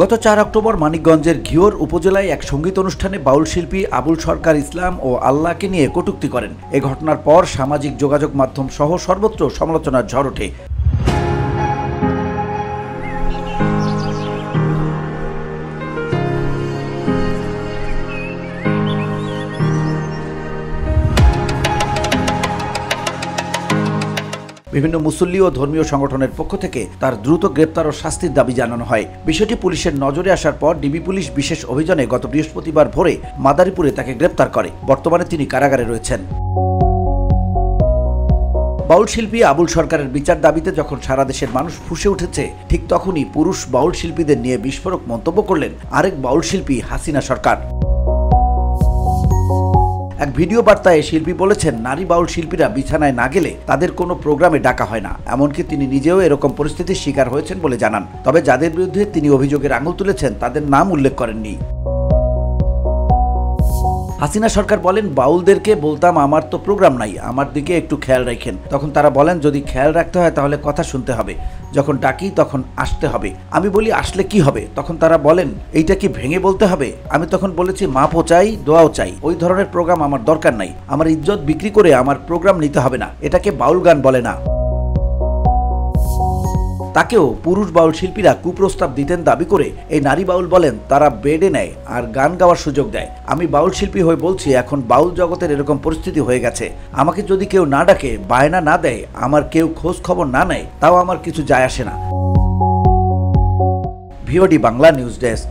গত 4 অক্টোবর মানিকগঞ্জের ঘিওর উপজেলায় এক সঙ্গীত অনুষ্ঠানে বাউল শিল্পী আবুল সরকার ইসলাম ও আল্লাহকে নিয়ে কটূক্তি করেন। এ ঘটনার পর সামাজিক যোগাযোগ মাধ্যম সহ সর্বত্র সমালোচনার ঝড় ওঠে। বিভিন্ন মুসল্লি ও ধর্মীয় সংগঠনের পক্ষ থেকে তার দ্রুত গ্রেপ্তার ও শাস্তির দাবি জানানো হয়। বিষয়টি পুলিশের নজরে আসার পর ডিবি পুলিশ বিশেষ অভিযানে গত বৃহস্পতিবার ভোরে মাদারীপুরে তাকে গ্রেপ্তার করে। বর্তমানে তিনি কারাগারে রয়েছেন। বাউল শিল্পী আবুল সরকারের বিচার দাবিতে যখন সারা দেশের মানুষ ফুঁসে উঠেছে, ঠিক তখনই পুরুষ বাউল শিল্পীদের নিয়ে বিস্ফোরক মন্তব্য করলেন আরেক বাউল শিল্পী হাসিনা সরকার। এক ভিডিও বার্তায় শিল্পী বলেছেন, নারী বাউল শিল্পীরা বিছানায় না গেলে তাদের কোনো প্রোগ্রামে ডাকা হয় না। এমনকি তিনি নিজেও এরকম পরিস্থিতির শিকার হয়েছেন বলে জানান। তবে যাদের বিরুদ্ধে তিনি অভিযোগের আঙুল তুলেছেন তাদের নাম উল্লেখ করেননি। হাসিনা সরকার বলেন, বাউলদেরকে বলতাম আমার তো প্রোগ্রাম নাই, আমার দিকে একটু খেয়াল রাখেন। তখন তারা বলেন, যদি খেয়াল রাখতে হয় তাহলে কথা শুনতে হবে, যখন ডাকি তখন আসতে হবে। আমি বলি আসলে কি হবে? তখন তারা বলেন, এইটা কি ভেঙে বলতে হবে? আমি তখন বলেছি মাপও চাই, দোয়াও চাই, ওই ধরনের প্রোগ্রাম আমার দরকার নাই। আমার ইজ্জত বিক্রি করে আমার প্রোগ্রাম নিতে হবে না, এটাকে বাউল গান বলে না। তাকেও পুরুষ বাউল শিল্পীরা কুপ্রস্তাব দিতেন দাবি করে এই নারী বাউল বলেন, তারা বেডে নেয় আর গান গাওয়ার সুযোগ দেয়। আমি বাউল শিল্পী হয়ে বলছি, এখন বাউল জগতের এরকম পরিস্থিতি হয়ে গেছে। আমাকে যদি কেউ না ডাকে, বায়না না দেয়, আমার কেউ খোঁজ খবর না নেয়, তাও আমার কিছু যায় আসে না। VOD Bangla news desk.